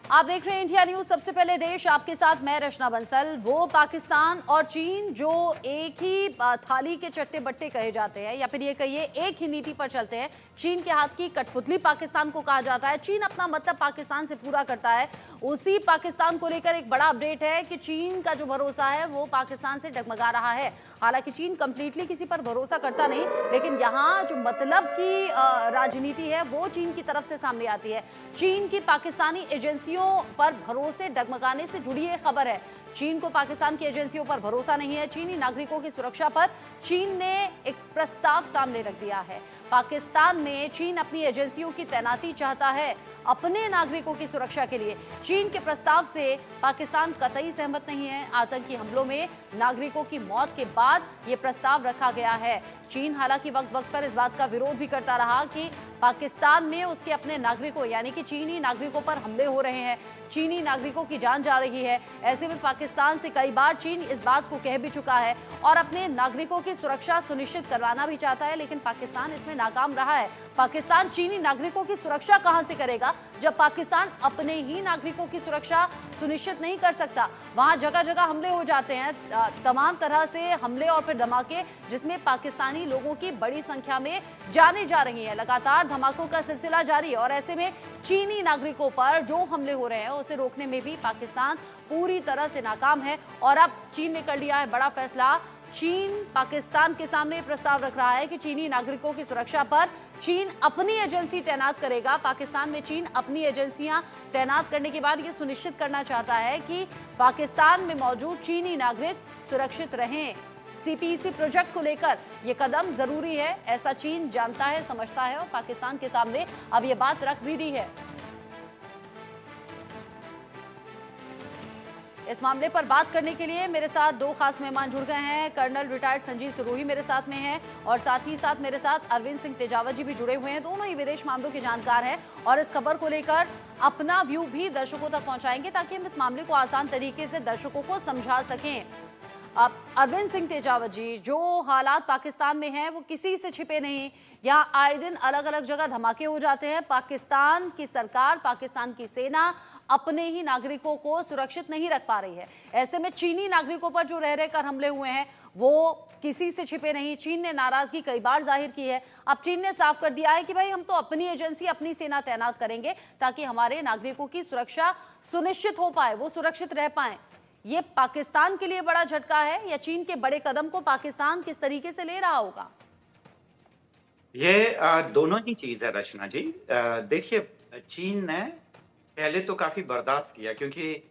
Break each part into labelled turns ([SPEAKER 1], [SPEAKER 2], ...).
[SPEAKER 1] आप देख रहे हैं इंडिया न्यूज। सबसे पहले देश आपके साथ मैं रचना बंसल। वो पाकिस्तान और चीन जो एक ही थाली के चट्टे बट्टे कहे जाते हैं, या फिर ये कहिए एक ही नीति पर चलते हैं। चीन के हाथ की कठपुतली पाकिस्तान को कहा जाता है। चीन अपना मतलब पाकिस्तान से पूरा करता है। उसी पाकिस्तान को लेकर एक बड़ा अपडेट है कि चीन का जो भरोसा है वो पाकिस्तान से डगमगा रहा है। हालांकि चीन कंप्लीटली किसी पर भरोसा करता नहीं, लेकिन यहाँ जो मतलब की राजनीति है वो चीन की तरफ से सामने आती है। चीन की पाकिस्तानी एजेंसियों पर भरोसे डगमगाने से जुड़ी ये खबर है। चीन को पाकिस्तान की एजेंसियों पर भरोसा नहीं है। चीनी नागरिकों की सुरक्षा पर चीन ने एक प्रस्ताव सामने रख दिया है। पाकिस्तान में चीन अपनी एजेंसियों की तैनाती चाहता है अपने नागरिकों की सुरक्षा के लिए। चीन के प्रस्ताव से पाकिस्तान कतई सहमत नहीं है। आतंकी हमलों में नागरिकों की मौत के बाद यह प्रस्ताव रखा गया है। चीन हालांकि वक्त वक्त पर इस बात का विरोध भी करता रहा कि पाकिस्तान में उसके अपने नागरिकों यानी कि चीनी नागरिकों पर हमले हो रहे हैं, चीनी नागरिकों की जान जा रही है। ऐसे में पाकिस्तान से कई बार चीन इस बात को कह भी चुका है और अपने नागरिकों की सुरक्षा सुनिश्चित करवाना भी चाहता है, लेकिन पाकिस्तान इसमें नाकाम रहा है। पाकिस्तान चीनी नागरिकों की सुरक्षा कहां से करेगा जब पाकिस्तान अपने ही नागरिकों की सुरक्षा सुनिश्चित नहीं कर सकता। वहां जगह जगह हमले हो जाते हैं, तमाम तरह से हमले और फिर धमाके, जिसमें पाकिस्तानी लोगों की बड़ी संख्या में जानें जा रही हैं। लगातार धमाकों का सिलसिला जारी है और ऐसे में चीनी नागरिकों पर जो हमले हो रहे हैं उसे रोकने में भी पाकिस्तान पूरी तरह से नाकाम है। और अब चीन ने कर लिया है बड़ा फैसला। चीन पाकिस्तान के सामने प्रस्ताव रख रहा है कि चीनी नागरिकों की सुरक्षा पर चीन अपनी एजेंसी तैनात करेगा। पाकिस्तान में चीन अपनी एजेंसियां तैनात करने के बाद यह सुनिश्चित करना चाहता है कि पाकिस्तान में मौजूद चीनी नागरिक सुरक्षित रहें। सीपीईसी प्रोजेक्ट को लेकर यह कदम जरूरी है, ऐसा चीन जानता है, समझता है और पाकिस्तान के सामने अब यह बात रख भी दी है। इस मामले पर बात करने के लिए मेरे साथ दो खास मेहमान जुड़ गए हैं। कर्नल रिटायर्ड संजीव सिरोही मेरे साथ में हैं और साथ ही साथ मेरे साथ अरविंद सिंह तेजावत जी भी जुड़े हुए हैं। दोनों ही विदेश मामलों के जानकार हैं और इस खबर को लेकर अपना व्यू भी दर्शकों तक पहुंचाएंगे ताकि हम इस मामले को आसान तरीके से दर्शकों को समझा सकें। अब अरविंद सिंह तेजावत जी, जो हालात पाकिस्तान में हैं वो किसी से छिपे नहीं। यहाँ आए दिन अलग अलग जगह धमाके हो जाते हैं। पाकिस्तान की सरकार, पाकिस्तान की सेना अपने ही नागरिकों को सुरक्षित नहीं रख पा रही है। ऐसे में चीनी नागरिकों पर जो रह रहकर हमले हुए हैं वो किसी से छिपे नहीं। चीन ने नाराजगी कई बार जाहिर की है। अब चीन ने साफ कर दिया है कि भाई हम तो अपनी एजेंसी, अपनी सेना तैनात करेंगे ताकि हमारे नागरिकों की सुरक्षा सुनिश्चित हो पाए, वो सुरक्षित रह पाए। ये पाकिस्तान के लिए बड़ा झटका है या चीन के बड़े कदम को पाकिस्तान किस तरीके से ले रहा होगा?
[SPEAKER 2] ये दोनों ही चीज है रचना जी। देखिए, चीन ने पहले तो काफी बर्दाश्त किया क्योंकि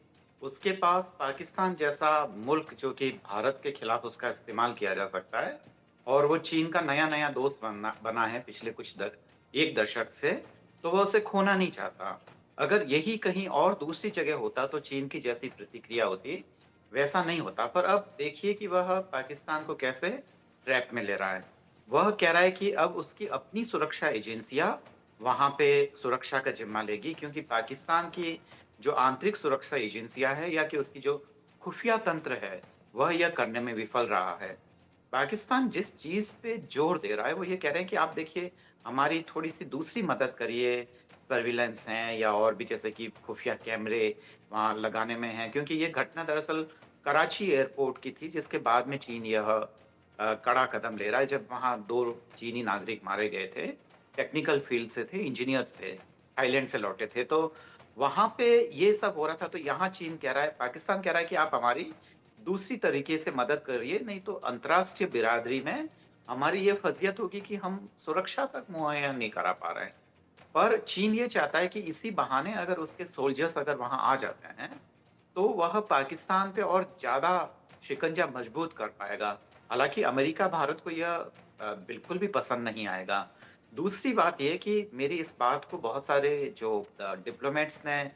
[SPEAKER 2] उसके पास पाकिस्तान जैसा मुल्क जो कि भारत के खिलाफ उसका इस्तेमाल किया जा सकता है और वो चीन का नया नया दोस्त बना बना है पिछले एक दशक से, तो वो उसे खोना नहीं चाहता। अगर यही कहीं और दूसरी जगह होता तो चीन की जैसी प्रतिक्रिया होती वैसा नहीं होता। पर अब देखिए कि वह पाकिस्तान को कैसे ट्रैप में ले रहा है। वह कह रहा है कि अब उसकी अपनी सुरक्षा एजेंसियां वहां पे सुरक्षा का जिम्मा लेगी क्योंकि पाकिस्तान की जो आंतरिक सुरक्षा एजेंसियां है या कि उसकी जो खुफिया तंत्र है वह यह करने में विफल रहा है। पाकिस्तान जिस चीज पे जोर दे रहा है वो ये कह रहे हैं कि आप देखिए, हमारी थोड़ी सी दूसरी मदद करिए, सर्विलेंस हैं या और भी जैसे कि खुफिया कैमरे वहां लगाने में हैं, क्योंकि ये घटना दरअसल कराची एयरपोर्ट की थी जिसके बाद में चीन यह कड़ा कदम ले रहा है जब वहां 2 चीनी नागरिक मारे गए थे। टेक्निकल फील्ड से थे, इंजीनियर्स थे, थाईलैंड से लौटे थे। तो वहां पे ये सब हो रहा था। तो यहाँ चीन कह रहा है, पाकिस्तान कह रहा है कि आप हमारी दूसरी तरीके से मदद करिए, नहीं तो अंतर्राष्ट्रीय बिरादरी में हमारी ये फजीयत होगी कि हम सुरक्षा तक मुहैया नहीं करा पा रहे हैं। पर चीन ये चाहता है कि इसी बहाने अगर उसके सोल्जर्स अगर वहां आ जाते हैं तो वह पाकिस्तान पे और ज़्यादा शिकंजा मजबूत कर पाएगा। हालाँकि अमेरिका, भारत को यह बिल्कुल भी पसंद नहीं आएगा। दूसरी बात ये कि मेरी इस बात को बहुत सारे जो डिप्लोमेट्स ने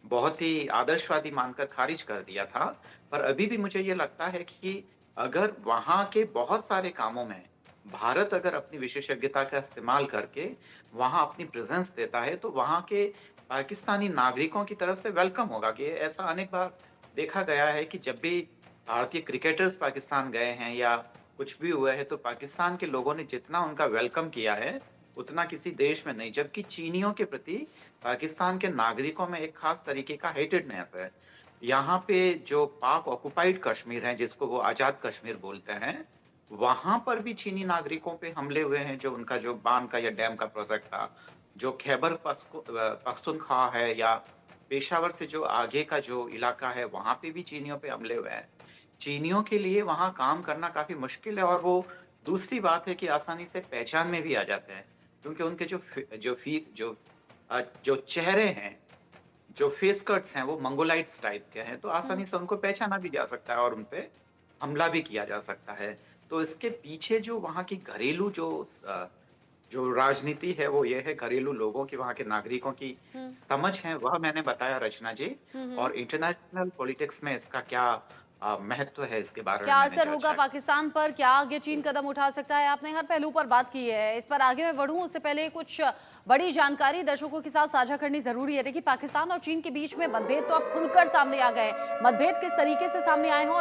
[SPEAKER 2] बहुत ही आदर्शवादी मानकर खारिज कर दिया था। पर अभी भी मुझे ये लगता है कि अगर वहाँ के बहुत सारे कामों में भारत अगर अपनी विशेषज्ञता का इस्तेमाल करके वहाँ अपनी प्रेज़ेंस देता है, तो वहाँ के पाकिस्तानी नागरिकों की तरफ से वेलकम होगा। कि ऐसा अनेक बार देखा गया है कि जब भी भारतीय क्रिकेटर्स पाकिस्तान गए हैं या कुछ भी हुआ है, तो पाकिस्तान के लोगों ने जितना उनका वेलकम किया है, उतना किसी देश में नहीं, जबकि चीनियों के प्रति पाकिस्तान के नागरिकों में एक खास तरीके का हेटेडनेस है। यहाँ पे जो पाक ऑक्युपाइड कश्मीर है, जिसको वो आज़ाद कश्मीर बोलते हैं, वहाँ पर भी चीनी नागरिकों पे हमले हुए हैं, जो उनका जो बांध का या डैम का प्रोजेक्ट था। जो खैबर पख्तूनख्वा है या पेशावर से जो आगे का जो इलाका है, वहाँ पे भी चीनियों पे हमले हुए हैं। चीनियों के लिए वहाँ काम करना काफ़ी मुश्किल है और वो दूसरी बात है कि आसानी से पहचान में भी आ जाते हैं, क्योंकि उनके जो चेहरे हैं, जो फेस कट्स हैं, वो मंगोलाइट्स टाइप के हैं, तो
[SPEAKER 1] हम्म।
[SPEAKER 2] आसानी से उनको पहचाना भी जा सकता है और उन पे हमला भी किया जा सकता है। तो इसके पीछे जो वहाँ की घरेलू जो राजनीति है, वो ये है, घरेलू लोगों की, वहाँ के नागरिकों की
[SPEAKER 1] हम्म।
[SPEAKER 2] समझ है, वह मैंने बताया रचना जी।
[SPEAKER 1] हम्म।
[SPEAKER 2] और इंटरनेशनल पॉलिटिक्स में इसका क्या महत्व है, इसके बारे में
[SPEAKER 1] क्या
[SPEAKER 2] मैंने
[SPEAKER 1] असर होगा
[SPEAKER 2] चर्चा की।
[SPEAKER 1] पाकिस्तान पर, क्या आगे चीन कदम उठा सकता है? आपने हर पहलू पर बात की है, इस पर आगे मैं बढ़ूं उससे पहले कुछ बड़ी जानकारी दर्शकों के साथ साझा करनी जरूरी है। देखिए, पाकिस्तान और चीन के बीच में मतभेद तो अब खुलकर सामने आ गए हैं। मतभेद किस तरीके से सामने आए हों